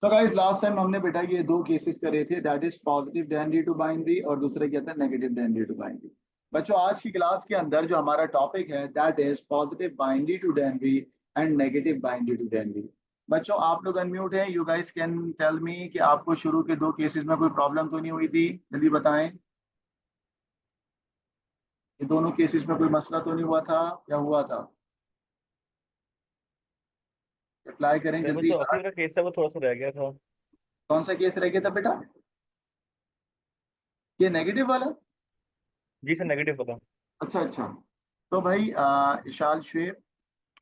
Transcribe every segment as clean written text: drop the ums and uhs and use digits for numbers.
तो guys last time हमने बेटा ये दो केसेस करे थे, that is positive denary to binary और दूसरा क्या था, नेगेटिव डेनरी टू बाइनरी। बच्चों आज की क्लास के अंदर जो हमारा टॉपिक है that is positive binary to denary and negative binary to denary. बच्चों आप लोग अनम्यूट हैं, you guys can tell me कि आपको शुरू के दो केसेस में कोई प्रॉब्लम तो नहीं हुई थी, जल्दी बताएं। ये दोनों केसेस में कोई मसला तो नहीं हुआ था या हुआ था? अप्लाई करें सर वो जल्दी जो यार। आखिरी वाला केस है वो थोड़ा सा रह गया था। कौन सा केस रह गया था बेटा? ये नेगेटिव वाला? जी सर, नेगेटिव पता। अच्छा अच्छा। तो भाई इशाल शेख,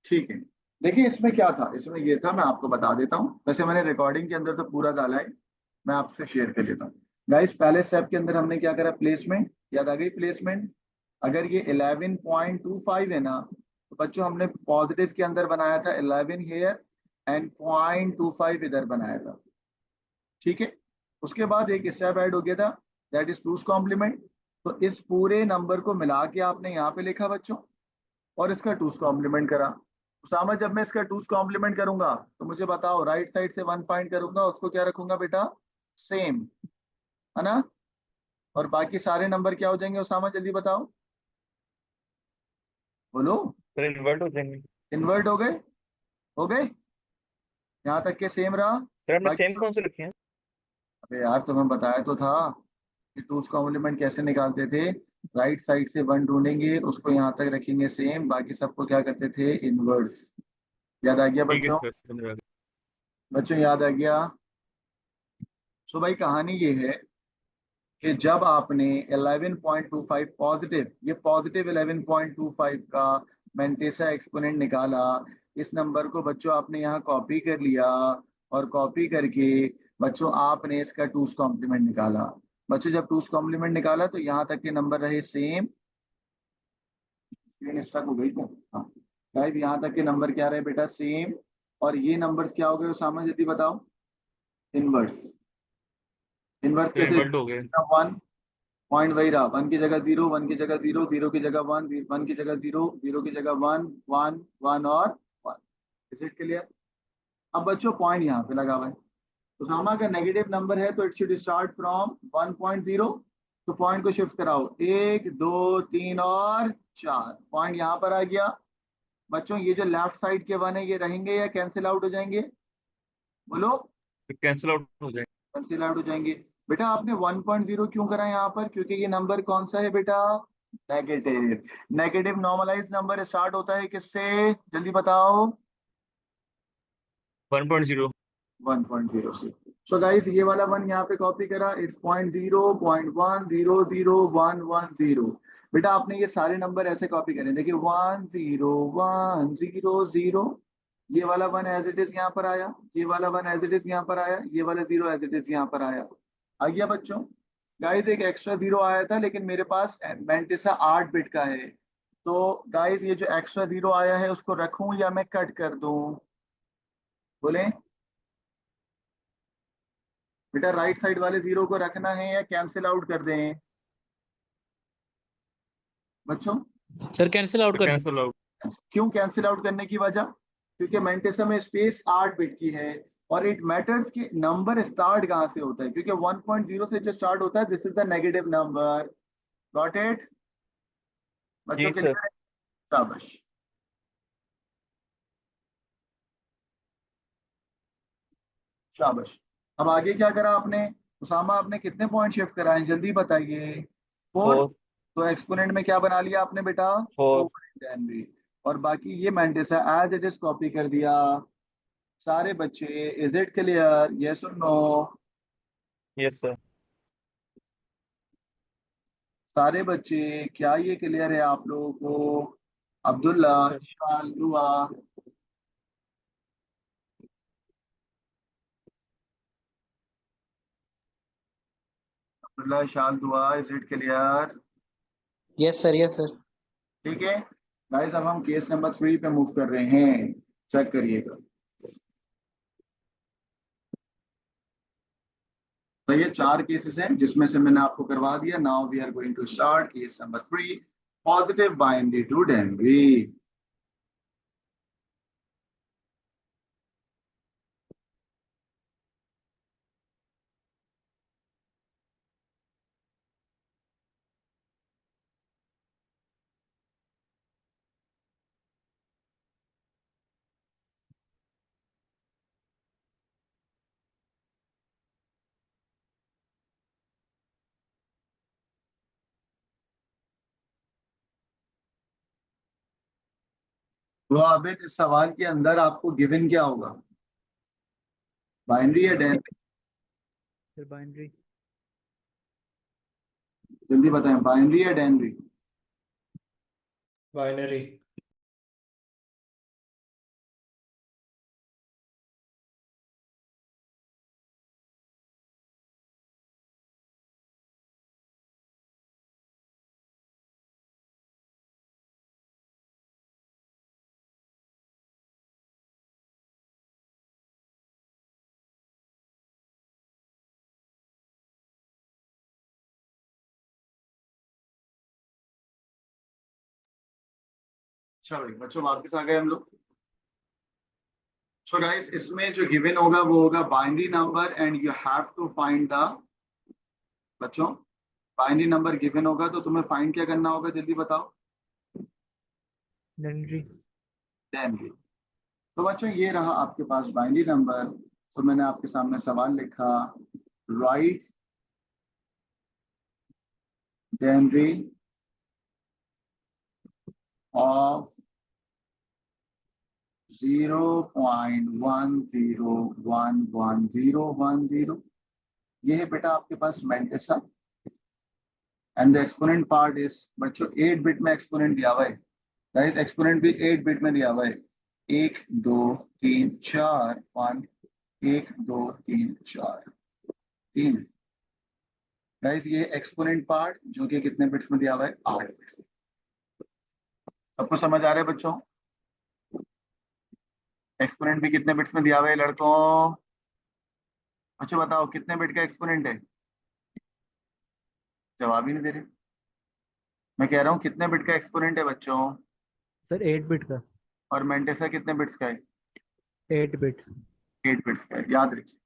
ठीक है। देखिए इसमें क्या था, इसमें ये था, मैं आपको बता देता हूँ। वैसे मैंने रिकॉर्डिंग के अंदर तो पूरा डाला है, मैं आपसे शेयर कर देता हूँ। गाइस पहले स्टेप के अंदर हमने क्या करा, प्लेसमेंट, याद आ गई प्लेसमेंट। अगर ये 11.25 है ना, तो बच्चों हमने पॉजिटिव के अंदर बनाया था 11 हेयर एंड 0.25 इधर बनाया था, ठीक है। उसके बाद एक स्टेप ऐड हो गया था, दैट इज टूस कॉम्प्लीमेंट। तो इस पूरे नंबर को मिला के आपने यहाँ पे लिखा बच्चों, और इसका टूस कॉम्प्लीमेंट करा। उसामा जब मैं इसका टूस कॉम्प्लीमेंट करूंगा तो मुझे बताओ, राइट साइड से वन फाइंड करूंगा, उसको क्या रखूंगा बेटा, सेम, है ना। और बाकी सारे नंबर क्या हो जाएंगे उसामा, जल्दी बताओ, बोलो। सर इन्वर्ट हो जाएंगे। इन्वर्ट हो गए, हो गए, यहाँ तक के सेम रहा। सर हमने बाकी सेम सब, कौन से रखे हैं? अबे यार तुम्हें बताया तो था कि टूस कॉम्प्लीमेंट कैसे निकालते थे। राइट साइड से वन ढूंढेंगे, उसको यहाँ तक रखेंगे सेम, बाकी सबको क्या करते थे, इनवर्स। याद आ गया ठीक है बच्चों? सर, समझ आ गया। बच्चों याद आ गया? सो भाई कहानी ये है कि जब आपने 11.25 पॉजिटिव, ये पॉजिटिव 11.25 का मेंटेसा एक्सपोनेंट निकाला, इस नंबर को बच्चों आपने यहाँ कॉपी कर लिया, और कॉपी करके बच्चों आपने इसका टूस कॉम्प्लीमेंट निकाला। बच्चों जब टूस कॉम्प्लीमेंट निकाला तो यहाँ तक के नंबर रहे सेम। स्क्रीन स्टक हो गई क्या? हाँ गाइस, यहाँ तक के नंबर क्या रहे बेटा, सेम। और ये नंबर्स क्या हो गए सामने, जल्दी बताओ। इनवर्स। इनवर्स सर कैसे? इन्वर्ट हो गए। वन, पॉइंट वही रहा, वन की जगह जीरो, वन की जगह जीरो, जीरो की जगह वन, वन की जगह जीरो, जीरो की जगह वन, वन वन और वन। Is it clear? अब बच्चों पॉइंट यहाँ पे लगा हुआ है, तो सामा का नेगेटिव नंबर है तो इट शुड स्टार्ट फ्रॉम 1.0। तो पॉइंट को शिफ्ट कराओ, एक दो तीन और चार, पॉइंट यहाँ पर आ गया। बच्चों ये जो लेफ्ट साइड के वन है ये रहेंगे या कैंसिल आउट हो जाएंगे, बोलो। फिर कैंसिल आउट हो जाएंगे। कैंसिल आउट हो जाएंगे। बेटा आपने 1.0 क्यों करा यहाँ पर, क्योंकि ये नंबर कौन सा है बेटा, negative. Negative normalize number start होता है किससे, जल्दी बताओ। 1.0। 1.0 से। सो गाइस ये वाला वन यहाँ पे कॉपी करा, इट्स 0.0, 0.100 110। बेटा आपने ये सारे नंबर ऐसे कॉपी करें, देखिए 10100, ये वाला वन एज इट इज यहाँ पर आया, ये वाला वन एज इट इज यहाँ पर आया, ये वाला जीरो एज इट इज यहाँ पर आया। आ गया बच्चों? गाइस एक एक्स्ट्रा जीरो आया था, लेकिन मेरे पास मैंटिसा 8 बिट का है, तो गाइस ये जो एक्स्ट्रा जीरो आया है उसको रखूं या मैं कट कर दूं, बोले। बेटा राइट साइड वाले जीरो को रखना है या कैंसिल आउट कर दें बच्चों? सर कैंसिल आउट कर दो। Cancel out. क्यों कैंसिल आउट करने की वजह, क्योंकि मेंटेसा में स्पेस 8 बिट की है, और इट मैटर्स कि नंबर स्टार्ट कहाँ से होता है, क्योंकि 1.0 से जो स्टार्ट होता है this is the negative number. Got it बच्चों जी के सर। लिए? शाबाश, शाबाश। अब आगे क्या करा आपने उसामा, आपने कितने पॉइंट शिफ्ट कराए जल्दी बताइए? 4। 4। तो एक्सपोनेंट में क्या बना लिया आपने बेटा, 4। 4 और बाकी ये मेंटेसा एज इट इज कॉपी कर दिया। सारे बच्चे, इज इट क्लियर, यस और नो? Yes sir. सारे बच्चे, क्या ये क्लियर है आप लोगों को? Abdullah, yes sir. इशाल, दुआ। अब्दुल्ला, इशाल, दुआ, is it clear? Yes sir, yes sir. ठीक है गाइस, अब हम केस नंबर 3 पे मूव कर रहे हैं, चेक करिएगा। तो ये 4 केसेस हैं जिसमें से मैंने आपको करवा दिया। Now we are going to start case number 3, positive binary to denary. तो आबिद, इस सवाल के अंदर आपको गिवन क्या होगा, बाइनरी या डेनरी? Sir binary. जल्दी बताएं, बाइनरी या डेनरी? बाइनरी। अच्छा भाई बच्चों, वापस आ गए हम लोग। सो गाइस, इसमें जो गिवन होगा वो होगा binary number and you have to find the, बच्चों बाइनरी नंबर गिवन होगा तो तुम्हें फाइंड क्या करना होगा, जल्दी बताओ। डेनरी। डेनरी। तो बच्चों ये रहा आपके पास बाइनरी नंबर। तो मैंने आपके सामने सवाल लिखा, राइट डेनरी ऑफ 0.101110। ये है बेटा आपके पास mantissa, and the exponent part is, बच्चों 8 बिट में एक्सपोनेंट दिया हुआ है। गाइस एक्सपोनेंट भी 8 बिट में दिया हुआ है, 1 2 3 4 5, 1 2 3 4 3। गाइस ये एक्सपोनेंट पार्ट जो कि कितने बिट्स में दिया हुआ है, 8 बिट्स। सबको समझ आ रहा है बच्चों? एक्सपोनेंट भी कितने बिट्स में दिया हुआ है लड़कों? अच्छा बताओ कितने बिट का एक्सपोनेंट है, जवाब ही नहीं दे रहे। मैं कह रहा हूँ कितने बिट का एक्सपोनेंट है बच्चों? सर 8 बिट का। और मैंटेसा कितने बिट्स का है? 8 बिट। 8 बिट्स का है, याद रखिए।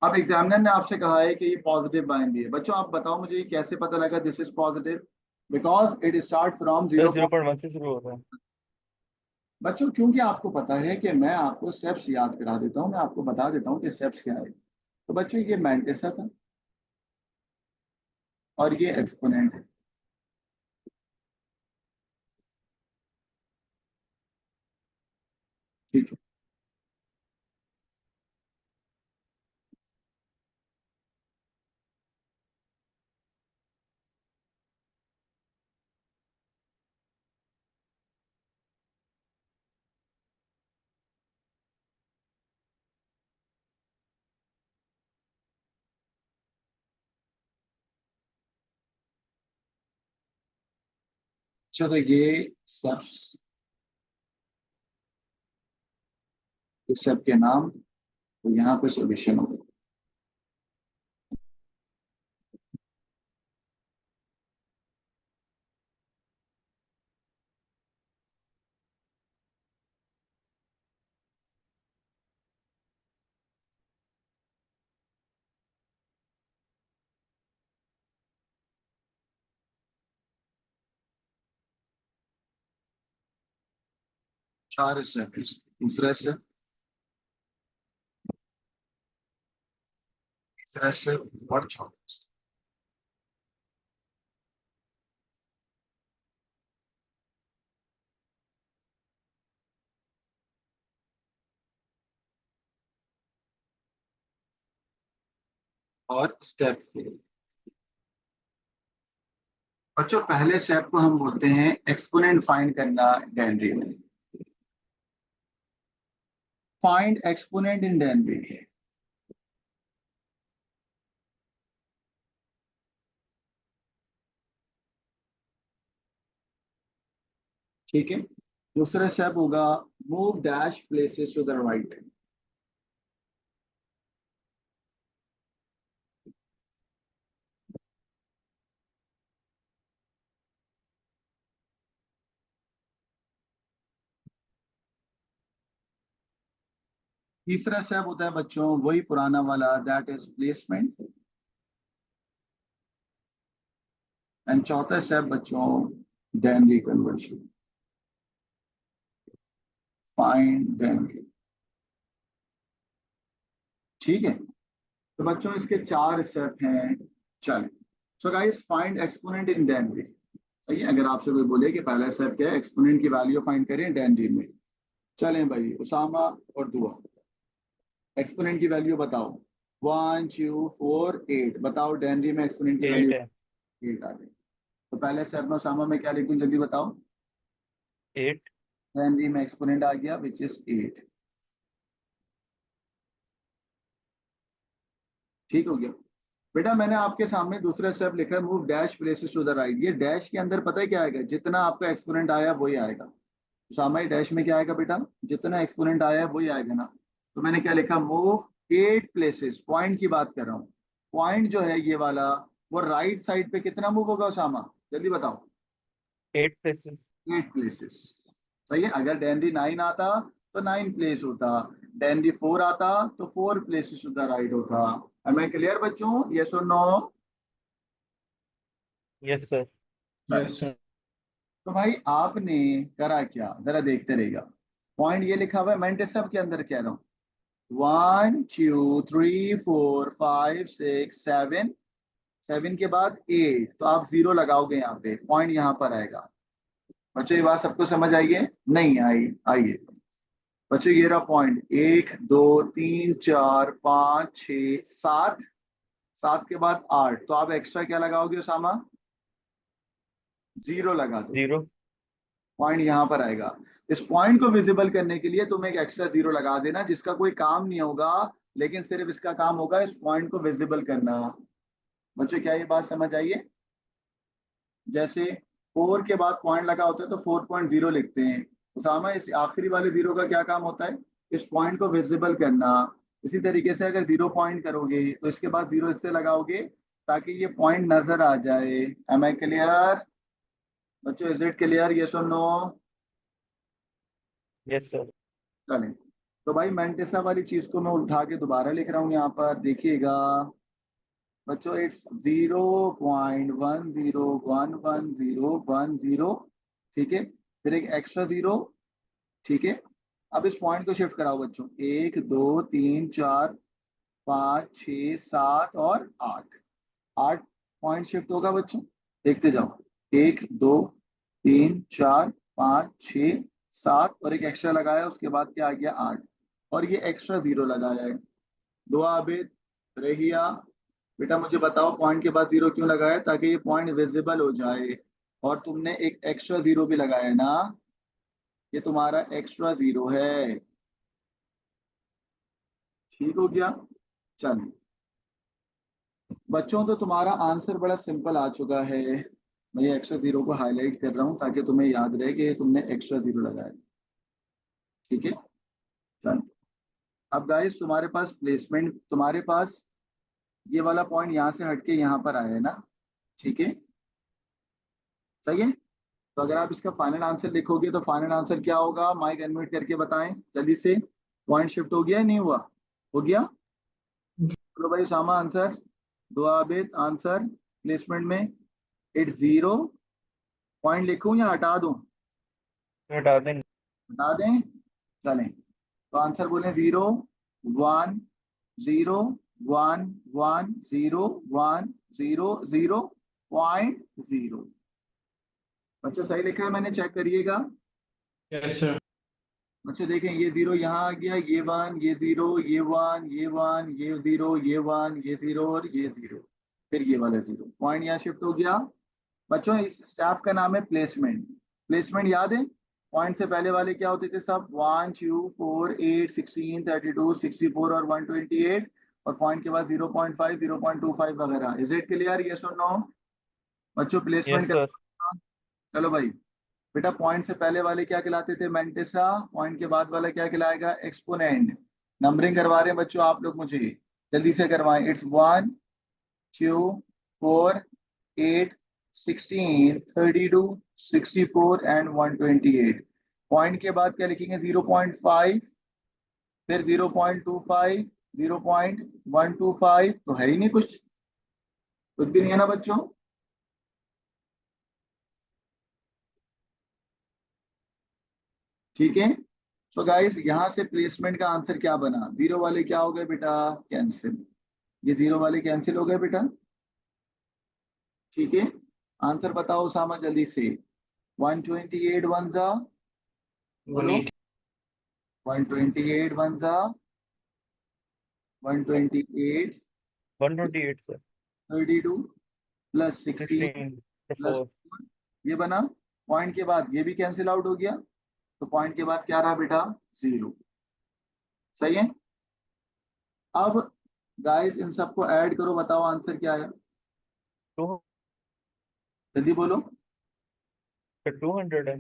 अब एग्जामिनर ने आपसे कहा है कि ये पॉजिटिव बाइनरी है। बच्चों आप बताओ मुझे ये कैसे पता लगा this is positive? Because it start from sir 0। 0.1 से शुरू होता है। बच्चों क्योंकि आपको पता है कि मैं आपको स्टेप्स याद करा देता हूँ, मैं आपको बता देता हूँ कि स्टेप्स क्या है। तो बच्चों ये मैंटेसा था और ये एक्सपोनेंट है। ठीक है, चलो ये स्टेप्स, इस स्टेप के नाम, तो यहाँ पे सोल्यूशन होगा। चार स्टेप, दूसरा स्टेप, तीसरा स्टेप और चौथा स्टेप। और स्टेप 4। बच्चों पहले स्टेप को हम बोलते हैं एक्सपोनेंट फाइंड करना डेनरी में। Find exponent in denary. ठीक है, दूसरा स्टेप होगा move dash places to the right. तीसरा स्टेप होता है बच्चों वही पुराना वाला, दैट इज प्लेसमेंट। एंड चौथा स्टेप बच्चों डेनरी कन्वर्शन, फाइंड डेनरी। ठीक है, तो बच्चों इसके 4 स्टेप हैं। चलें, so guys find exponent in denary. सही है। अगर आपसे कोई बोले कि पहला स्टेप क्या है, एक्सपोनेंट की वैल्यू फाइंड करें डेनरी में। चलें भाई, उसामा और दुआ, एक्सपोनेंट की वैल्यू बताओ। 1 2 4 8, बताओ डेनरी में एक्सपोनेंट की 8 वैल्यू। है। 8 आ गई। तो पहले स्टेप में उसामा में क्या लिखूं, जल्दी बताओ। 8। डेनरी में एक्सपोनेंट आ गया विच इज 8। ठीक हो गया बेटा। मैंने आपके सामने दूसरा स्टेप लिखा है, move dash places to the right. ये डैश के अंदर पता है क्या आएगा, जितना आपका एक्सपोनेंट आया वही आएगा। उसामा ये डैश में क्या आएगा बेटा, जितना एक्सपोनेंट आया है वही आएगा ना। तो मैंने क्या लिखा, मूव 8 प्लेसेस, पॉइंट की बात कर रहा हूँ। पॉइंट जो है ये वाला, वो राइट साइड पे कितना मूव होगा उसामा, जल्दी बताओ। 8 प्लेसेस। 8 प्लेसेस। सही है। अगर डेनरी 9 आता तो 9 प्लेस होता, डेनरी 4 आता तो 4 प्लेसेस टू द राइट होता। एम आई क्लियर बच्चों, यस और no? Yes sir. Yes sir. तो भाई आपने करा क्या, जरा देखते रहिएगा। पॉइंट ये लिखा हुआ है, मैं सब के अंदर कह रहा हूँ। 1 2 3 4 5 6 7, 7 के बाद 8, तो आप 0 लगाओगे यहाँ पे, पॉइंट यहाँ पर आएगा। बच्चों ये बात सबको समझ आई है? नहीं आई? आइए बच्चों, ये रहा पॉइंट। 1 2 3 4 5 6 7, 7 के बाद 8, तो आप एक्स्ट्रा क्या लगाओगे उसामा? 0 लगा दो, 0। पॉइंट यहाँ पर आएगा। इस पॉइंट को विजिबल करने के लिए तुम एक एक्स्ट्रा 0 लगा देना, जिसका कोई काम नहीं होगा, लेकिन सिर्फ इसका काम होगा इस पॉइंट को विजिबल करना। बच्चों क्या ये बात समझ आई है? जैसे 4 के बाद पॉइंट लगा होता है तो 4.0 लिखते हैं। उसामा इस आखिरी वाले 0 का क्या काम होता है? इस पॉइंट को विजिबल करना। इसी तरीके से अगर 0 पॉइंट करोगे तो इसके बाद 0 इससे लगाओगे ताकि ये पॉइंट नजर आ जाए। एम आई क्लियर बच्चों, इज इट क्लियर, यस और नो? Yes sir. चलें। तो भाई मैंटेसा वाली चीज को मैं उठा के दोबारा लिख रहा हूँ यहाँ पर, देखिएगा बच्चों। इट्स 0.10111010, ठीक है। फिर एक एक्स्ट्रा 0, ठीक है। अब इस पॉइंट को शिफ्ट कराओ बच्चों, 1 2 3 4 5 6 7 और 8। 8 पॉइंट शिफ्ट होगा बच्चों, देखते जाओ। 1 2 3 4 5 6 7, और एक एक्स्ट्रा लगाया, उसके बाद क्या आ गया, 8, और ये एक्स्ट्रा 0 लगाया है। दुआ आबिद, रहिया, बेटा मुझे बताओ पॉइंट के बाद 0 क्यों लगाया? ताकि ये पॉइंट विजिबल हो जाए। और तुमने एक एक्स्ट्रा 0 भी लगाया है ना, ये तुम्हारा एक्स्ट्रा 0 है। ठीक हो गया। चलिए बच्चों, तो तुम्हारा आंसर बड़ा सिंपल आ चुका है। मैं ये एक्स्ट्रा 0 को हाईलाइट कर रहा हूँ ताकि तुम्हें याद रहे कि तुमने एक्स्ट्रा 0 लगाया। ठीक है। चलो अब गाइस, तुम्हारे पास प्लेसमेंट, तुम्हारे पास ये वाला पॉइंट यहाँ से हटके यहाँ पर आया है ना, ठीक है। सही है। तो अगर आप इसका फाइनल आंसर लिखोगे तो फाइनल आंसर क्या होगा, माइक अनम्यूट करके बताएं जल्दी से। पॉइंट शिफ्ट हो गया या नहीं हुआ? हो गया। चलो भाई सामा आंसर, दुआ आबिद आंसर प्लेसमेंट में। इट्स 0, पॉइंट लिखूं या हटा दूं? हटा दें। हटा दें। चलें, तो आंसर बोलें 0 1 0 1 1 0 1 0 0.0। बच्चों सही लिखा है मैंने, चेक करिएगा। Yes sir. बच्चों देखें, ये 0 यहाँ आ गया, ये 1, ये 0, ये 1, ये 1, ये 0, ये 1, ये 0 और ये 0, फिर ये वाला 0, पॉइंट यहाँ शिफ्ट हो गया। बच्चों इस स्टेप का नाम है प्लेसमेंट। प्लेसमेंट याद है? पॉइंट से पहले वाले क्या होते थे सब, 1 2 4 8 16 32 64 और 128, और पॉइंट के बाद 0.5 0.25 वगैरह। इज इट क्लियर, यस और नो? बच्चों यस प्लेसमेंट सर। का, चलो भाई। बेटा पॉइंट से पहले वाले क्या कहलाते थे, मैंटेसा। पॉइंट के बाद वाला क्या कहलाएगा, एक्सपोनेंट। नंबरिंग करवा रहे हैं बच्चों आप लोग, मुझे जल्दी से करवाएं। It's 1 2 4 8 16 32 64 and 128। पॉइंट के बाद क्या लिखेंगे, 0.5, फिर 0.25, 0.125, तो है ही नहीं कुछ, कुछ भी नहीं है ना बच्चों। ठीक है। सो गाइस, यहाँ से प्लेसमेंट का आंसर क्या बना, 0 वाले क्या हो गए बेटा, कैंसिल। ये 0 वाले कैंसिल हो गए बेटा। ठीक है। आंसर बताओ उसामा जल्दी से। 128 वन जा, बोलो। 180. 128 वन जा, 128, 128 सर। 32 plus 16 16 plus 4। 4, ये बना। पॉइंट के बाद ये भी कैंसिल आउट हो गया, तो पॉइंट के बाद क्या रहा बेटा, 0। सही है। अब गाइस इन सबको ऐड करो, बताओ आंसर क्या है, 2 जल्दी बोलो। 200 है।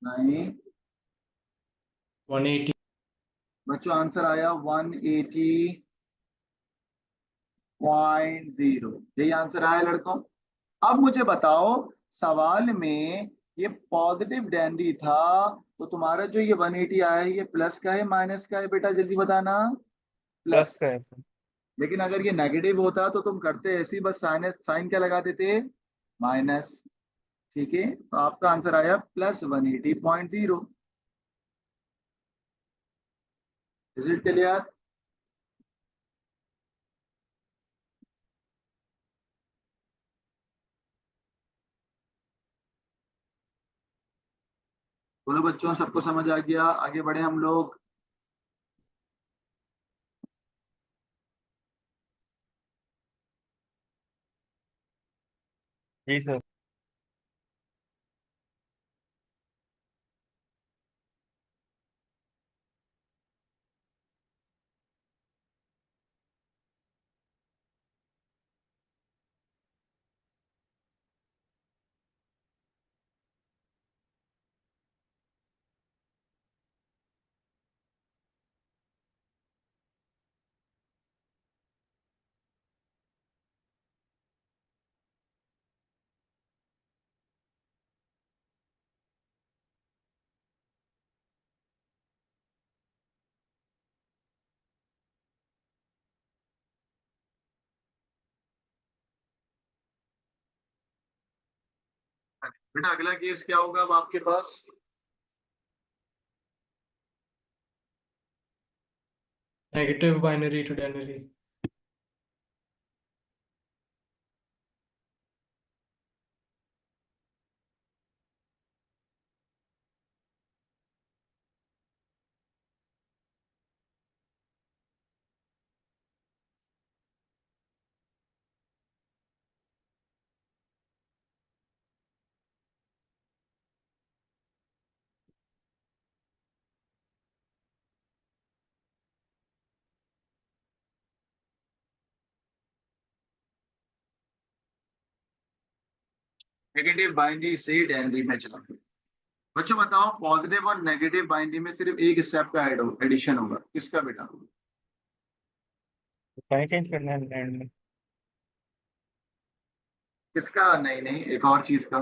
नहीं 180. बच्चों, आंसर आया 180.0, यही आंसर आया लड़कों। अब मुझे बताओ, सवाल में ये पॉजिटिव डेंडी था, तो तुम्हारा जो ये 180 आया है, ये प्लस का है माइनस का है बेटा, जल्दी बताना। Plus plus. का है सर। लेकिन अगर ये नेगेटिव होता तो तुम करते ऐसे ही, बस साइन साइन क्या लगा देते, माइनस। ठीक है, तो आपका आंसर आया +180.0। Is it clear? बोलो बच्चों, सबको समझ आ गया? आगे बढ़े हम लोग। जी सर। बेटा अगला केस क्या होगा अब आपके पास? Negative binary to ternary. Negative binary से डेनरी में चला। बच्चों बताओ, पॉजिटिव और नेगेटिव बाइनरी में सिर्फ एक स्टेप का एडिशन होगा, किसका बेटा? साइन चेंज करना है एंड में। किसका? नहीं नहीं, एक और चीज का।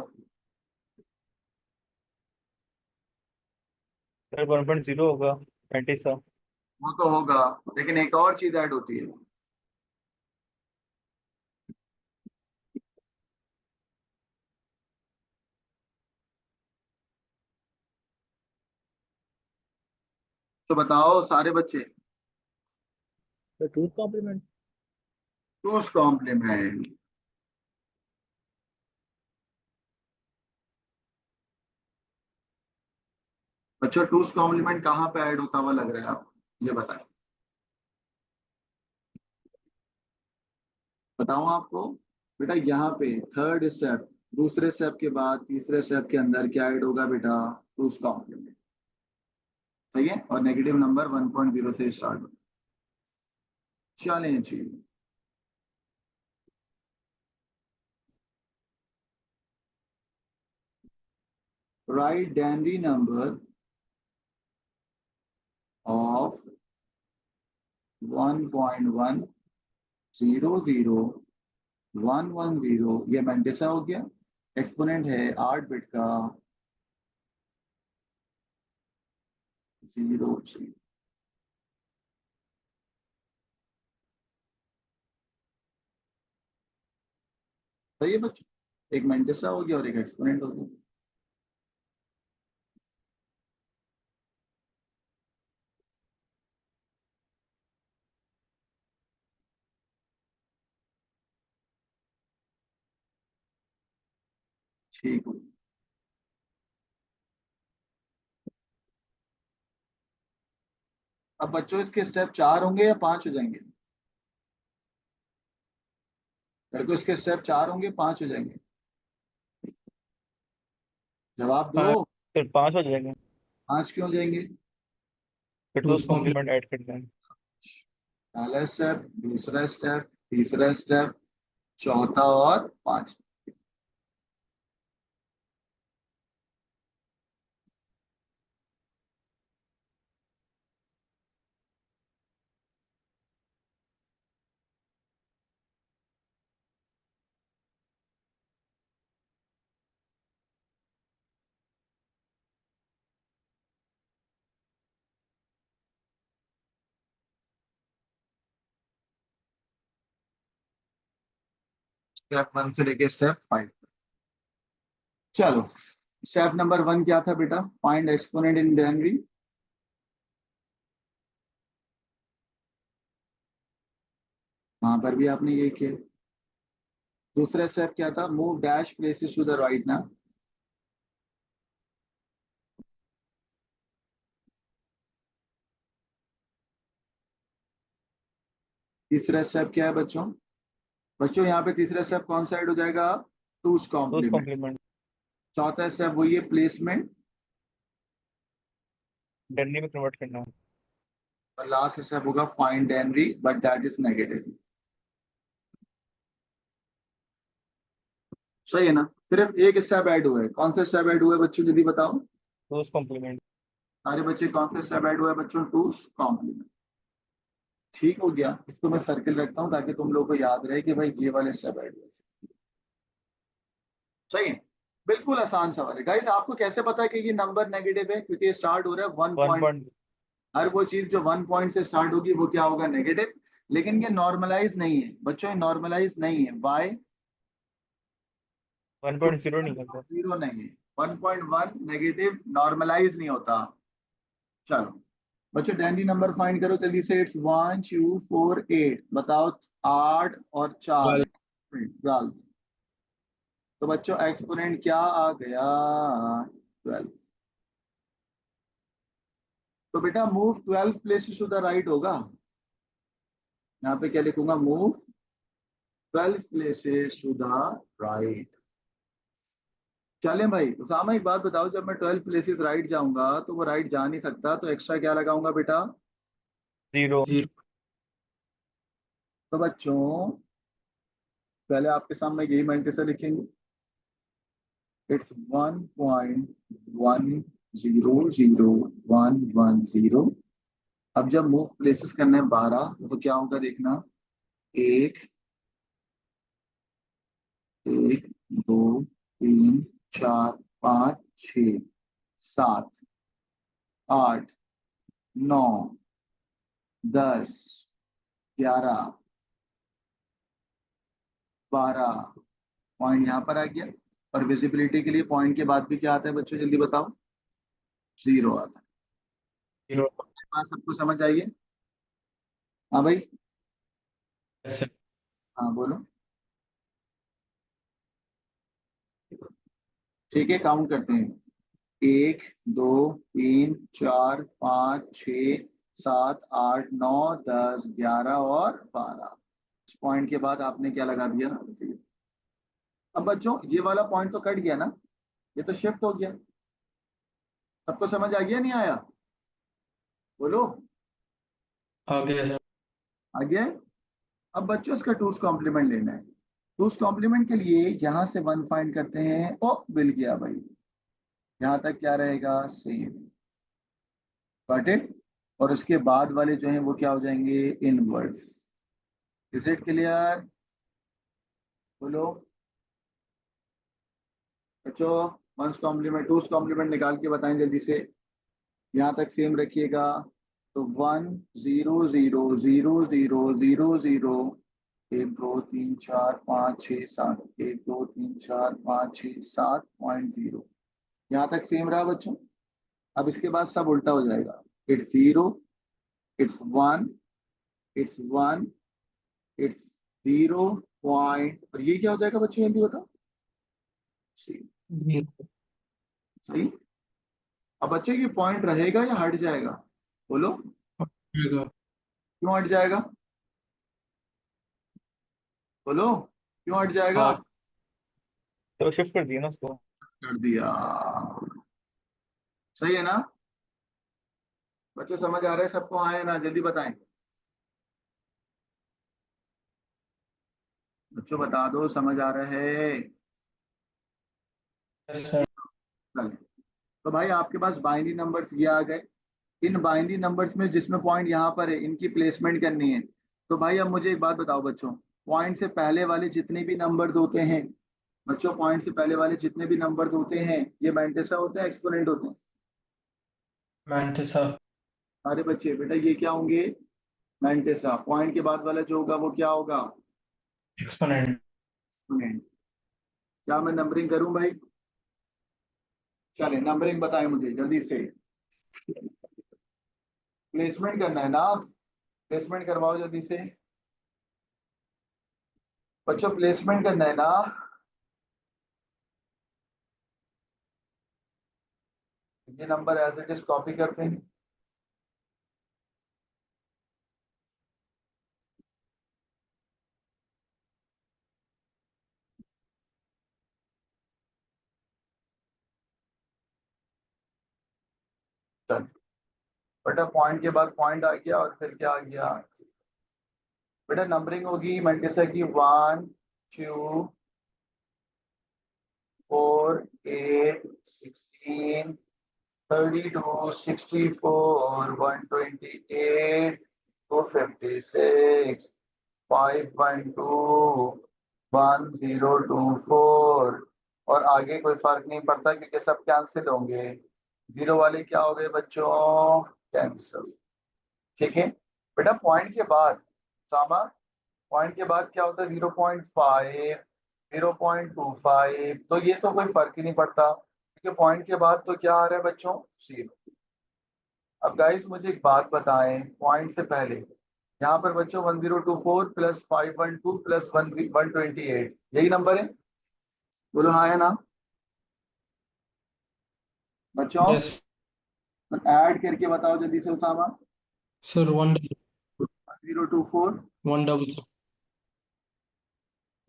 सर 1.0 होगा 20 सा। वो तो होगा, लेकिन एक और चीज ऐड होती है। तो बताओ सारे बच्चे। तो टूथ कॉम्प्लीमेंट। टूस कॉम्प्लीमेंट। बच्चों टूस कॉम्प्लीमेंट कहाँ पे ऐड होता हुआ लग रहा है आपको, ये बताएं। बताऊं आपको? बेटा यहाँ पे थर्ड स्टेप, दूसरे स्टेप के बाद तीसरे स्टेप के अंदर क्या ऐड होगा बेटा, टूस कॉम्प्लीमेंट। सही है, और नेगेटिव नंबर 1.0 से स्टार्ट हो। चलें जी। राइट डेनरी नंबर ऑफ 1.100110, ये मैंटेसा हो गया। एक्सपोनेंट है 8 बिट का, 0 सही है बच्चों, एक मैंटेसा हो गया और एक एक्सपोनेंट हो गया। ठीक हो। अब बच्चों इसके स्टेप 4 होंगे या 5 हो जाएंगे? लड़कों इसके स्टेप 4 होंगे 5 हो जाएंगे? जवाब दो। हाँ, फिर 5 हो जाएंगे, 5 क्यों हो जाएंगे? फिर two two's complement complement add कर देंगे। पहला स्टेप, दूसरा स्टेप, तीसरा स्टेप, चौथा और 5। स्टेप 1 से लेके स्टेप 5। चलो, स्टेप नंबर 1 क्या था बेटा? Find exponent in denary. वहां पर भी आपने ये किया। दूसरा स्टेप क्या था? Move dash places to the right ना। तीसरा स्टेप क्या है बच्चों? बच्चों यहाँ पे तीसरा स्टेप कौन सा ऐड हो जाएगा? Two's two's complement. कॉम्प्लीमेंट चौथा स्टेप वही है, प्लेसमेंट। डनरी में कन्वर्ट करना है। और लास्ट स्टेप होगा find denary, but that is negative. सही है ना? सिर्फ एक स्टेप ऐड हुआ है। कौन सा स्टेप ऐड हुआ है बच्चों, जल्दी बताओ। Two's complement. सारे बच्चे कौन सा स्टेप ऐड हुआ है बच्चों? Two's complement. ठीक हो गया। इसको मैं सर्किल रखता हूँ ताकि तुम लोग को याद रहे कि भाई ये वाले स्टेप ऐड हुए। सही है। बिल्कुल आसान सवाल है गाइस। आपको कैसे पता है कि ये नंबर नेगेटिव है? क्योंकि ये स्टार्ट हो रहा है 1 वन पॉइंट। पॉइंट हर वो चीज जो 1 पॉइंट से स्टार्ट होगी वो क्या होगा? नेगेटिव। लेकिन ये नॉर्मलाइज नहीं है बच्चों, ये नॉर्मलाइज नहीं है। वाई? 1.0 नहीं होगा। 0 नहीं है। 1.1 नेगेटिव नॉर्मलाइज नहीं होता। चलो बच्चों, डैंडी नंबर फाइंड करो जल्दी से। इट्स 1 2 4 8। बताओ 8 और 4 12 12। तो बच्चों एक्सपोनेंट क्या आ गया? 12। तो बेटा move 12 places to the right होगा। यहाँ पे क्या लिखूंगा? Move 12 places to the right. चलें भाई। उसामा एक बात बताओ, जब मैं 12 प्लेसेस राइट जाऊंगा तो वो राइट जा नहीं सकता, तो एक्स्ट्रा क्या लगाऊंगा बेटा? 0। 0 तो बच्चों पहले आपके सामने यही मेंटे से लिखेंगे। इट्स 1.1000110। अब जब मूव प्लेसेस करने हैं 12, तो क्या होगा देखना। एक, एक, दो, तीन, चार, पाँच, छ, 7, 8, 9, 10, 11, 12। पॉइंट यहाँ पर आ गया। और विजिबिलिटी के लिए पॉइंट के बाद भी क्या आता है बच्चों, जल्दी बताओ? 0 आता है। 0 बात सबको समझ आइए? हाँ भाई। ऐसे हाँ बोलो। ठीक है, काउंट करते हैं। 1 2 3 4 5 6 7 8 9 10 11 और 12। इस पॉइंट के बाद आपने क्या लगा दिया? अब बच्चों ये वाला पॉइंट तो कट गया ना, ये तो शिफ्ट हो गया। सबको समझ आ गया नहीं आया? बोलो। आ गया सर। आ गया है? अब बच्चों इसका टूस कॉम्प्लीमेंट लेना है। टूस कॉम्प्लीमेंट के लिए यहां से 1 फाइंड करते हैं। ओ मिल गया भाई। यहाँ तक क्या रहेगा? सेम। Got it? और उसके बाद वाले जो हैं वो क्या हो जाएंगे? इनवर्ड्स। Is it clear? बोलो बच्चों। वंस कॉम्प्लीमेंट टूस कॉम्प्लीमेंट निकाल के बताएं जल्दी से। यहाँ तक सेम रखिएगा। तो 1 0 0 0 0 0 0 1 2 3 4 5 6 7 1 2 3 4 5 6 7.0। यहाँ तक सेम रहा बच्चों। अब इसके बाद सब उल्टा हो जाएगा। It's 0, it's 1, it's 1, it's 0 point. और ये क्या हो जाएगा बच्चों, ये भी बताओ? जीरो सही। अब बच्चे ये पॉइंट रहेगा या हट जाएगा? बोलो, रहेगा। क्यों हट जाएगा? बोलो, क्यों हट जाएगा? हाँ तो शिफ्ट कर दिया ना उसको। कर दिया। सही है ना? बच्चों समझ आ रहा है सबको? हाँ या ना, जल्दी बताएं। बच्चों बता दो, समझ आ रहा है? सर। चलें। तो भाई आपके पास बाइनरी नंबर्स ये आ गए। इन बाइनरी नंबर्स में जिसमें पॉइंट यहाँ पर है, इनकी प्लेसमेंट करनी है। तो भाई अब मुझे एक बात बताओ बच्चों, पॉइंट से पहले वाले जितने भी नंबर्स होते हैं, बच्चों पॉइंट से पहले वाले जितने भी नंबर्स होते हैं, ये मैंटिसा होते हैं, एक्सपोनेंट होते हैं? मैंटिसा। सारे बच्चे बेटा ये क्या होंगे? मैंटिसा। पॉइंट के बाद वाला जो होगा वो क्या होगा? एक्सपोनेंट। एक्सपोनेंट। क्या मैं नंबरिंग करूं भाई? चले नंबरिंग बताएं मुझे जल्दी से। प्लेसमेंट करना है ना? प्लेसमेंट करवाओ जल्दी से। बच्चों प्लेसमेंट करना है ना? ये number as it is copy करते हैं। चल बेटा, पॉइंट के बाद पॉइंट आ गया और फिर क्या आ गया? बेटा नंबरिंग होगी मल्टीसा की, 1 2 4 8 16 32 64 128 256 512 1024। और आगे कोई फर्क नहीं पड़ता क्योंकि सब कैंसिल होंगे। जीरो वाले क्या हो गए बच्चों? कैंसिल। ठीक है। बेटा पॉइंट के बाद, सामा, पॉइंट के बाद क्या होता है? 0.5, 0.25। तो ये तो कोई फर्क ही नहीं पड़ता क्योंकि पॉइंट के बाद तो क्या आ रहा है बच्चों? जीरो। अब गाइस मुझे एक बात बताएं, पॉइंट से पहले यहाँ पर बच्चों 1024 प्लस 512 प्लस 128, यही नंबर है? बोलो हाँ या ना बच्चों? यस ऐड करके बताओ जल्दी से उसामा। सर। 1024, 166।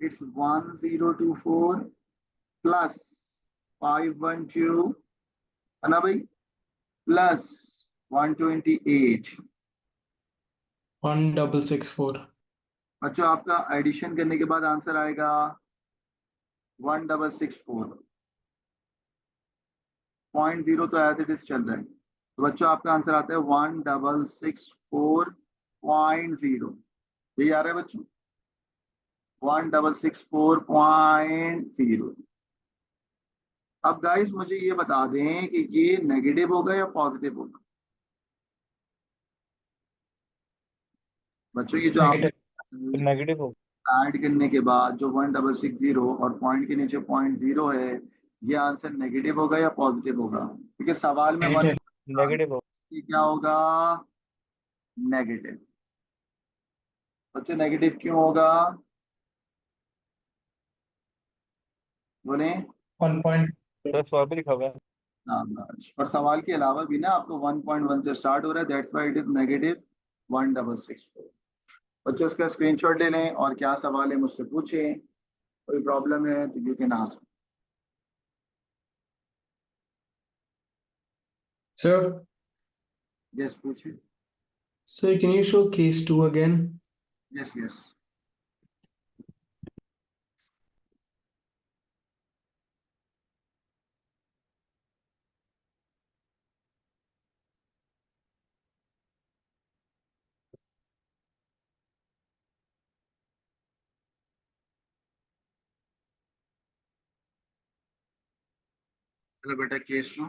इट्स 1024 प्लस 512, है ना भाई, प्लस 128। 1664। बच्चों आपका एडिशन करने के बाद आंसर आएगा 1664। पॉइंट जीरो तो एज इट इज चल रहा है, तो बच्चों आपका आंसर आता है 1664.0। यही आ रहा है बच्चों, 1664.0। अब गाइस मुझे ये बता दें कि ये नेगेटिव होगा या पॉजिटिव होगा? बच्चों ये जो आप नेगेटिव। तो नेगेटिव हो। ऐड करने के बाद जो 1660 और पॉइंट के नीचे पॉइंट जीरो है, ये आंसर नेगेटिव होगा या पॉजिटिव होगा? क्योंकि सवाल में वन, नेगेटिव। नेगेटिव हो। क्या होगा? नेगेटिव। बच्चों नेगेटिव क्यों होगा? बोले। 1 पॉइंट। तो सवाल पे लिखा हुआ है। नामराज, और सवाल के अलावा भी ना आपको 1.1 से स्टार्ट हो रहा है, that's why it is negative 1664। बच्चों इसका स्क्रीनशॉट ले लें और क्या सवाल है मुझसे पूछें। कोई प्रॉब्लम है तो you can ask. Sir, yes पूछे। sir, can you show case 2 again? Yes yes. चलो बेटा केस टू।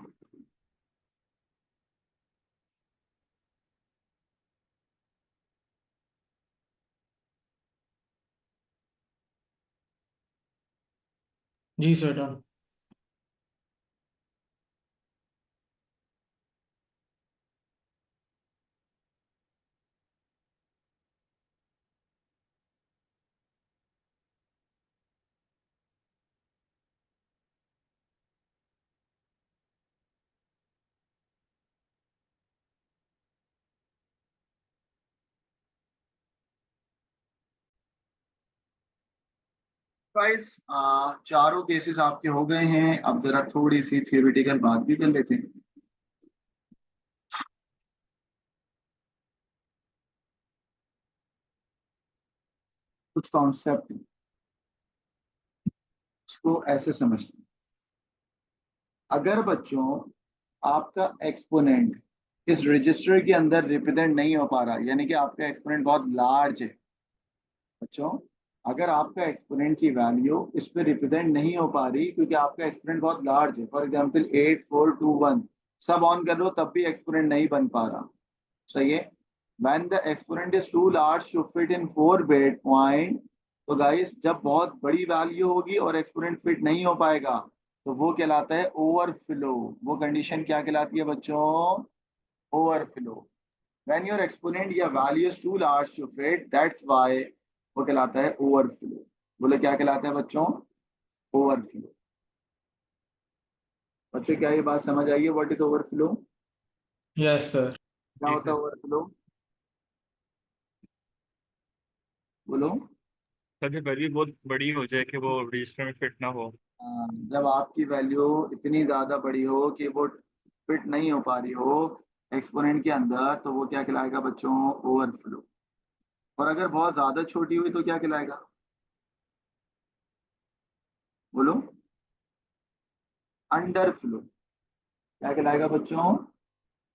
जी सर, डन। गाइस चारों केसेस आपके हो गए हैं। अब जरा थोड़ी सी थियोरिटिकल बात भी कर लेते हैं। कुछ कॉन्सेप्ट इसको ऐसे समझते हैं। अगर बच्चों आपका एक्सपोनेंट इस रजिस्टर के अंदर रिप्रेजेंट नहीं हो पा रहा, यानी कि आपका एक्सपोनेंट बहुत लार्ज है बच्चों, अगर आपका एक्सपोनेंट की वैल्यू इस पे रिप्रेजेंट नहीं हो पा रही क्योंकि आपका एक्सपोनेंट बहुत लार्ज है, फॉर एग्जांपल 8421 सब ऑन कर लो तब भी एक्सपोनेंट नहीं बन पा रहा, सही है। When the exponent is too large to fit in 4 bit point, तो गाइस जब बहुत बड़ी वैल्यू होगी और एक्सपोनेंट फिट नहीं हो पाएगा तो वो कहलाता है ओवरफ्लो। वो कंडीशन क्या कहलाती है बच्चों? ओवरफ्लो। व्हेन योर एक्सपोनेंट या value is too large to fit, that's why वो कहलाता है ओवरफ्लो। बोले क्या कहलाता है बच्चों? ओवरफ्लो। बच्चों क्या ये बात समझ आई है? What is overflow? Yes, sir. क्या जी होता है सर। ओवरफ्लो? बोलो। सर जब वैल्यू बहुत बड़ी हो जाए कि वो रजिस्टर में फिट ना हो। जब आपकी वैल्यू इतनी ज्यादा बड़ी हो कि वो फिट नहीं हो पा रही हो एक्सपोनेंट के अंदर, तो वो क्या कहलाएगा बच्चों? ओवरफ्लो। और अगर बहुत ज्यादा छोटी हुई तो क्या कहलाएगा? बोलो। अंडरफ्लो। क्या कहलाएगा बच्चों?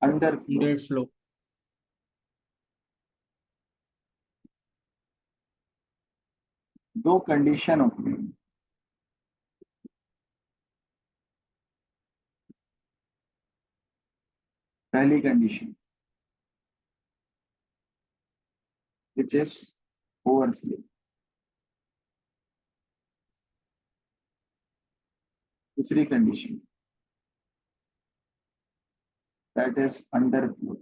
अंडरफ्लो। Underflow. दो कंडीशन होती है। पहली कंडीशन विच इज ओवरफ्लो। दूसरी condition that is underflow.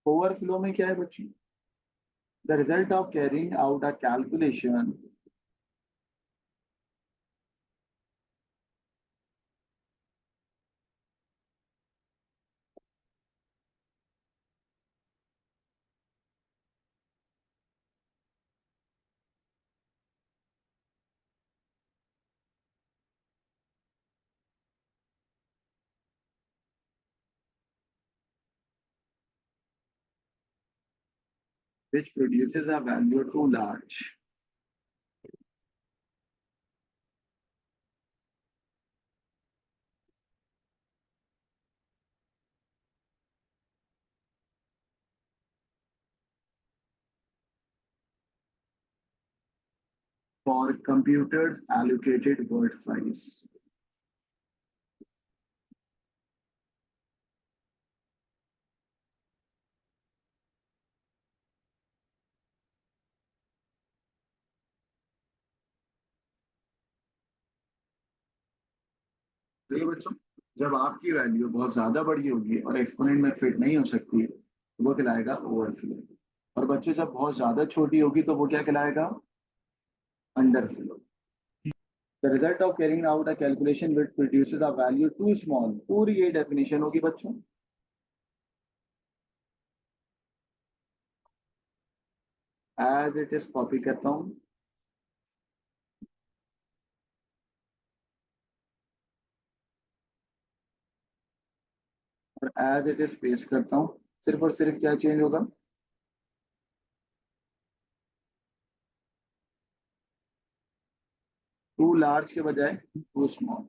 Overflow में क्या है बच्चों? The result of carrying out a calculation which produces a value too large. For computers allocated word size. देखिए बच्चों, जब आपकी वैल्यू बहुत ज्यादा बड़ी होगी और एक्सपोनेंट में फिट नहीं हो सकती तो वो कहलाएगा ओवरफ्लो। और बच्चों जब बहुत ज्यादा छोटी होगी तो वो क्या कहलाएगा? Underflow. The result of carrying out a calculation which produces a value too small, पूरी ये डेफिनेशन होगी बच्चों। एज इट इज कॉपी करता हूँ और एज इट इज पेस्ट करता हूँ। सिर्फ और सिर्फ क्या चेंज होगा? टू लार्ज के बजाय टू स्मॉल।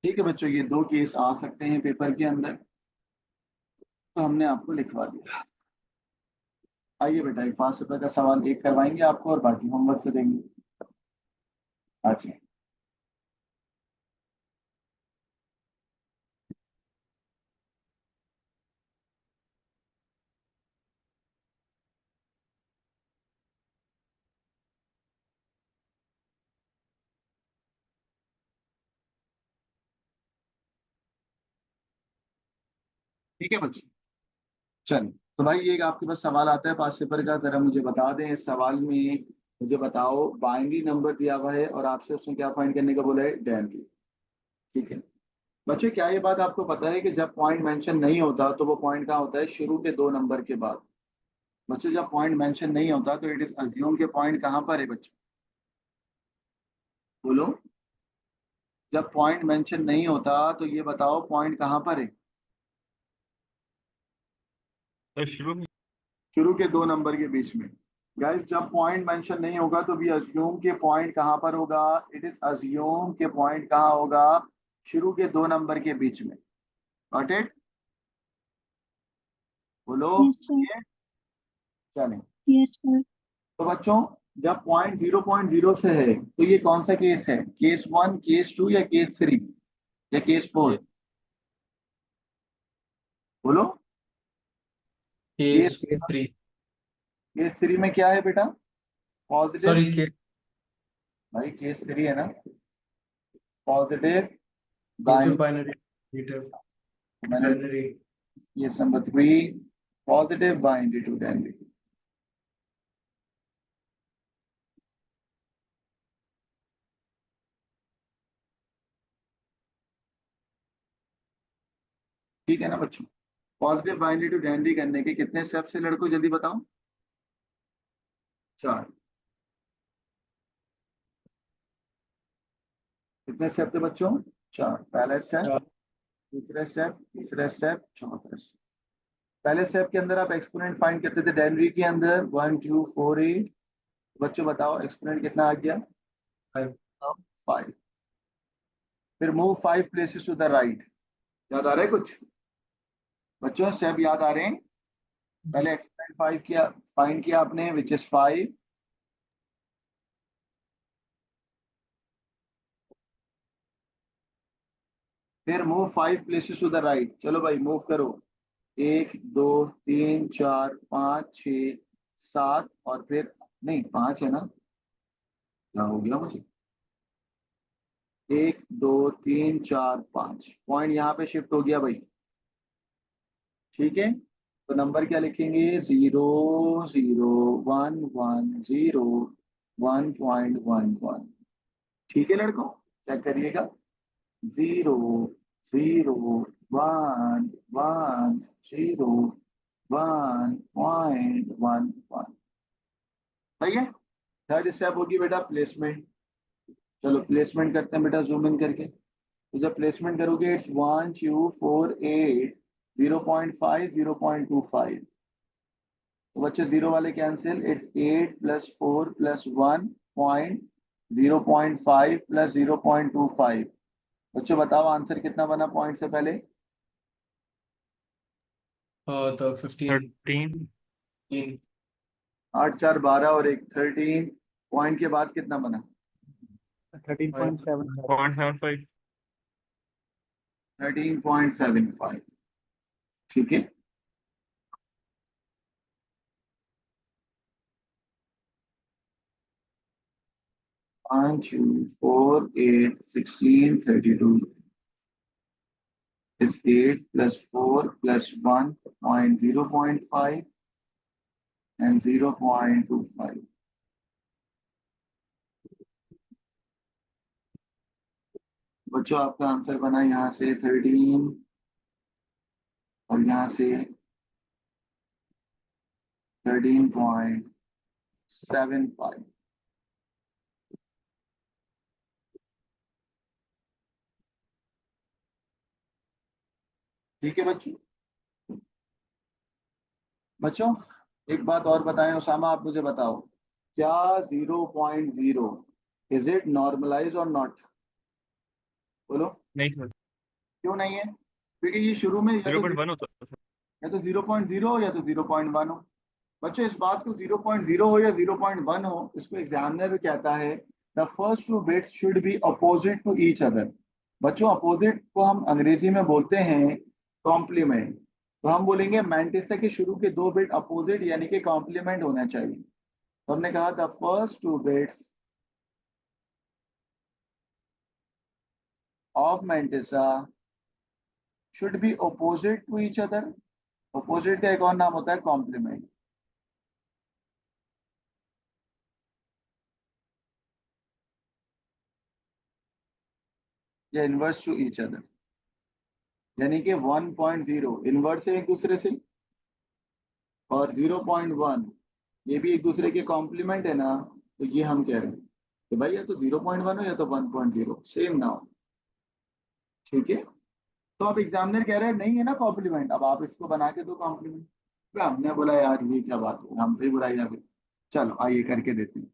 ठीक है बच्चों, ये दो केस आ सकते हैं पेपर के अंदर, तो हमने आपको लिखवा दिया। आइए बेटा, एक 5 रुपए का सवाल एक करवाएंगे आपको और बाकी होमवर्क से देंगे। अच्छा। ठीक है बच्चों, चलिए। तो भाई एक आपके पास सवाल आता है पास पेपर का, जरा मुझे बता दें इस सवाल में। मुझे बताओ, बाइनरी नंबर दिया हुआ है और आपसे उसमें क्या फाइंड करने का बोला है, डेनरी। ठीक है बच्चे, क्या ये बात आपको पता है कि जब पॉइंट मेंशन नहीं होता तो वो पॉइंट कहाँ होता है, शुरू के 2 नंबर के बाद। बच्चे जब पॉइंट मेंशन नहीं होता तो इट इज अज्यूम के पॉइंट कहाँ पर है बच्चे, बोलो। जब पॉइंट मेंशन नहीं होता तो ये बताओ पॉइंट कहाँ पर है। तो शुरू में शुरू के 2 नंबर के बीच में। गाइस जब पॉइंट मेंशन नहीं होगा तो भी अज्यूम के पॉइंट कहाँ पर होगा, इट इज अज्यूम के पॉइंट कहाँ होगा, शुरू के 2 नंबर के बीच में। गॉट इट, बोलो। Yes sir. ये चलें। Yes sir. तो बच्चों जब पॉइंट 0.0 से है तो ये कौन सा केस है, केस 1, केस 2 या केस 3 या केस 4, ये बोलो। Case case 3। केस 3 में क्या है बेटा, पॉजिटिव। सॉरी के भाई केस 3 है ना, positive case to bind. Binary negative मैंने binary. Case number 3 positive bind to denary. ठीक है ना बच्चों, पॉजिटिव बाइनरी टू डेनरी करने के कितने स्टेप्स से लड़कों, जल्दी बताओ। 4। कितने स्टेप थे बच्चों, 4। पहला स्टेप, चार। दूसरा स्टेप, तीसरा स्टेप, चौथा स्टेप। पहले स्टेप के अंदर आप एक्सपोनेंट फाइंड करते थे डेनरी के अंदर, 1 2 4 8। बच्चों बताओ एक्सपोनेंट कितना आ गया, 5। 5। फिर move 5 places to the right. याद आ रहा है कुछ बच्चों, स्टेप याद आ रहे हैं। पहले एक्सपोनेंट 5 किया, फाइंड किया आपने, विच इज 5। फिर move 5 places to the right, चलो भाई मूव करो। 1 2 3 4 5 6 7, और फिर नहीं 5 है ना, क्या हो गया मुझे, 1 2 3 4 5 पॉइंट यहाँ पे शिफ्ट हो गया भाई। ठीक है, तो नंबर क्या लिखेंगे, 0 0 1 1 0 1.11। ठीक है लड़कों, चेक करिएगा, 0 0 1 1 0 1.11। सही है। थर्ड स्टेप होगी बेटा प्लेसमेंट। चलो प्लेसमेंट करते हैं बेटा, जूम इन करके। तो जब प्लेसमेंट करोगे, इट्स 1 2 4 8 0.5 0.25। तो बच्चे जीरो वाले कैंसिल, इट्स 8 + 4 + 1 पॉइंट 0.5 + 0.25। बच्चों बताओ आंसर कितना बना पॉइंट से पहले, तो 15। 13 8 4 12 और 1 13। पॉइंट के बाद कितना बना, 13.7 0.75। 13.75। ठीक है, 1 2 4 8 16 32 is 8 + 4 + 1 point 0.5 and 0.25। बच्चों आपका आंसर बना यहाँ से 13 और यहाँ से 13.75। ठीक है बच्चों। बच्चों एक बात और बताएं, उसामा आप मुझे बताओ, क्या 0.0 इज इट नॉर्मलाइज और नॉट, बोलो। नहीं सर, क्यों नहीं है, क्योंकि ये शुरू में या तो 0.1 होता है सर। 0.0 हो या तो 0.1 हो। बच्चों इस बात को 0.0 हो या 0.1 हो, इसको एग्जामिनर कहता है the first two bits should be opposite to each other. बच्चों अपोजिट को हम अंग्रेजी में बोलते हैं कॉम्प्लीमेंट। तो हम बोलेंगे मैंटिसा के शुरू के 2 बिट अपोजिट यानी कि कॉम्प्लीमेंट होना चाहिए। तो हमने कहा the first 2 bits of mantissa should be opposite to each other। Opposite का एक और नाम होता है कॉम्प्लीमेंट। या इनवर्स टू ईच अदर, यानी कि 1.0 इनवर्स है एक दूसरे से, और 0.1 ये भी एक दूसरे के कॉम्प्लीमेंट है ना। तो ये हम कह रहे हैं कि भाई या तो 0.1 हो या तो 1.0, सेम ना हो। ठीक है। तो अब एग्जामिनर कह रहे हैं नहीं है ना कॉम्प्लीमेंट, अब आप इसको बना के दो कॉम्प्लीमेंट। तो हमने बोला यार ये क्या बात है, हम पे बुराई आ गई। चलो आइए करके देते हैं।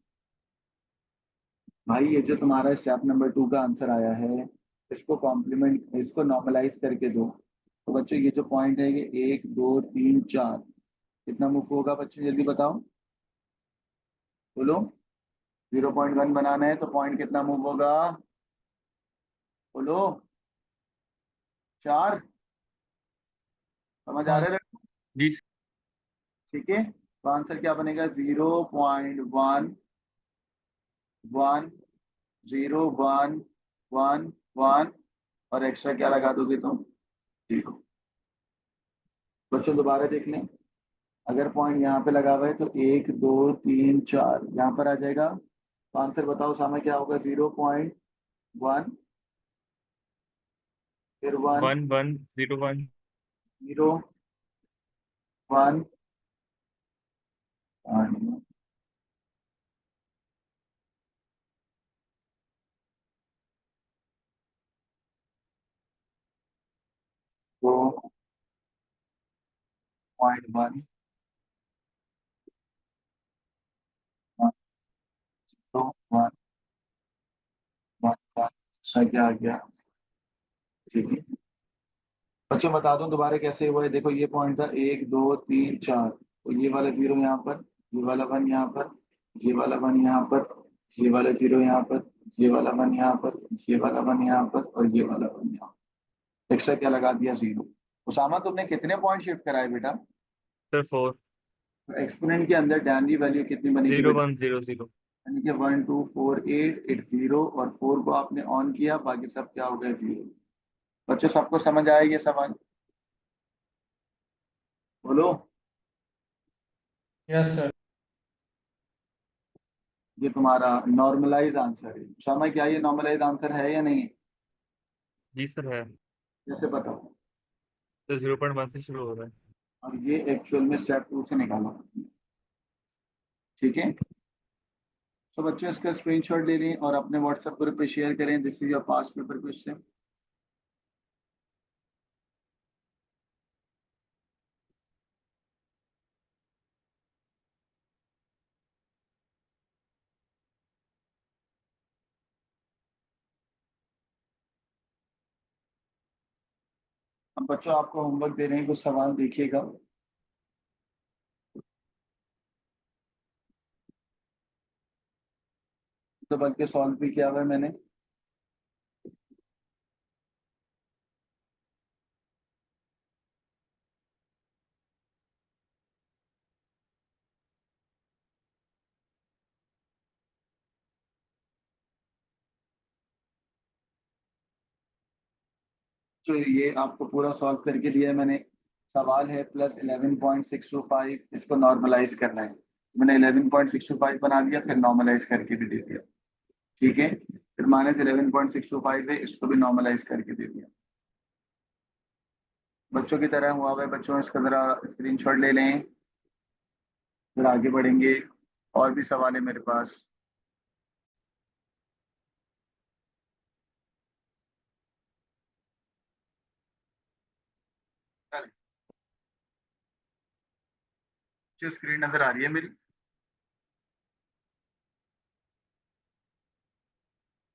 भाई ये जो तुम्हारा स्टेप नंबर 2 का आंसर आया है, इसको कॉम्प्लीमेंट, इसको नॉर्मलाइज करके दो। तो बच्चों ये जो पॉइंट है ये 1 2 3 4, कितना मूव होगा बच्चों जल्दी बताओ, बोलो। 0.1 बनाना है तो पॉइंट कितना मूव होगा, बोलो। 4। समझ आ रहा है? जी ठीक है, तो आंसर क्या बनेगा, 0.1 1 0 1 1 1, और एक्स्ट्रा क्या लगा दोगे तुम, 0। बच्चों दोबारा देख लें, अगर पॉइंट यहाँ पे लगा हुआ है तो 1 2 3 4 यहाँ पर आ जाएगा। तो आंसर बताओ सामने क्या होगा, 0.1, फिर 1 1 0 1। 0 1 2.1 1 1 1 1, अच्छा क्या आ गया। ठीक है बच्चों बता दूं दोबारा कैसे हुआ है, देखो ये पॉइंट था 1 2 3 4, तो ये वाला 0 यहाँ पर, ये वाला 1 यहाँ पर, ये वाला 1 यहाँ पर, ये वाला 0 यहाँ पर, ये वाला 1 यहाँ पर, ये वाला 1 यहाँ पर, और ये वाला 1 यहाँ पर। एक्स्ट्रा क्या लगा दिया, 0। उसामा तुमने कितने पॉइंट शिफ्ट कराए बेटा, सर 4 एक्सपोनेंट के अंदर टैन की वैल्यू कितनी बनेगी 0 बेटा, 1 0 0। यानी कि 1 2 4 8 0, और 4 को आपने ऑन किया, बाकी सब क्या हो गया, 0। बच्चों सबको समझ आया ये सवाल, बोलो। Yes, sir. ये तुम्हारा नॉर्मलाइज आंसर है उसामा, क्या ये नॉर्मलाइज आंसर है या नहीं है, जी सर है। जैसे बताओ। तो 0.1 से शुरू हो रहा है। और ये एक्चुअल में स्टेप 2 से निकाला। ठीक है, तो बच्चों इसका स्क्रीनशॉट ले लें और अपने व्हाट्सएप ग्रुप पे शेयर करें, this is your past paper question. अब बच्चों आपको होमवर्क दे रहे हैं, कुछ सवाल देखिएगा। तो बल्कि सॉल्व भी किया हुआ है मैंने। जो ये आपको पूरा सॉल्व करके दिया है मैंने। सवाल है +11.625, इसको नॉर्मलाइज करना है। मैंने 11.625 बना दिया, फिर नॉर्मलाइज करके भी दे दिया। ठीक है, फिर -11.625 है, इसको भी नॉर्मलाइज करके दे दिया। बच्चों की तरह हुआ हुआ है बच्चों, इसका ज़रा स्क्रीनशॉट ले लें, फिर आगे बढ़ेंगे। और भी सवाल है मेरे पास। चलें, जो स्क्रीन नज़र आ रही है मेरी,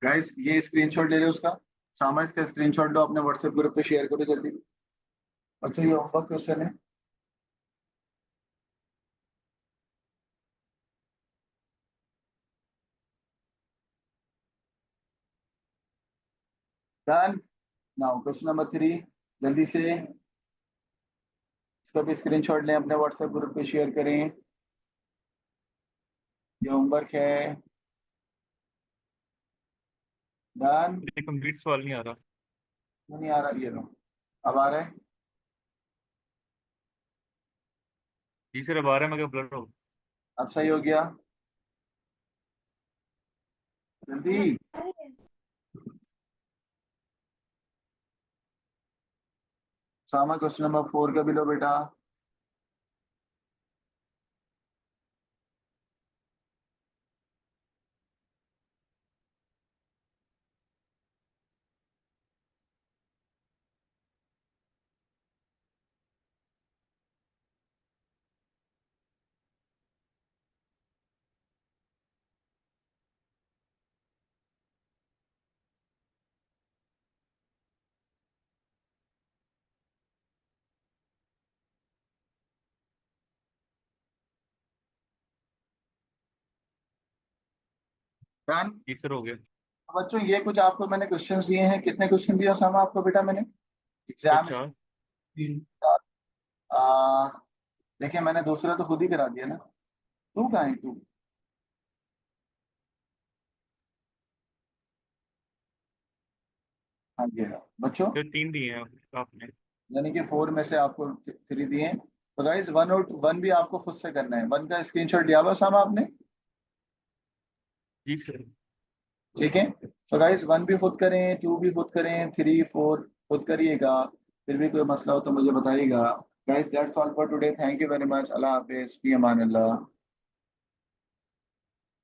गाइस ये स्क्रीनशॉट ले रहे हो उसका, सामा इसका स्क्रीनशॉट लो, अपने व्हाट्सएप ग्रुप पे शेयर करो जल्दी। अच्छा ये होमवर्क क्वेश्चन है। डन। नाउ क्वेश्चन नंबर 3, जल्दी से इसका भी स्क्रीनशॉट लें, अपने व्हाट्सएप ग्रुप पे शेयर करें। ये होमवर्क है। डन। ये कंप्लीट सवाल नहीं आ रहा। नहीं आ रहा, ये लो, अब आ रहा है। जी सर 12 में ब्लड हो। अब सही हो गया, जल्दी। सामा क्वेश्चन नंबर 4 का भी लो बेटा। डन। जी सर हो गया। बच्चों ये कुछ आपको मैंने क्वेश्चंस दिए हैं, कितने क्वेश्चन दिया सामा आपको बेटा मैंने सर एग्जाम? 4। आ, देखिए मैंने दूसरा तो खुद ही करा दिया ना। तू कहाँ है तू? हाँ जी हाँ। बच्चों सर 3 दिए हैं आपने। यानी कि 4 में से आपको 3 दिए हैं। तो गाइस 1 और 1 भी आपको खुद से करना है। 1 का स्क्रीनशॉट लिया हुआ सामा आपने? जी सर। ठीक है। तो गाइस 1 भी खुद करें, 2 भी खुद करें, 3 4 खुद करिएगा। फिर भी कोई मसला हो तो मुझे बताइएगा। Guys that's all for today. Thank you very much. Allah Hafiz, fee Aman Allah.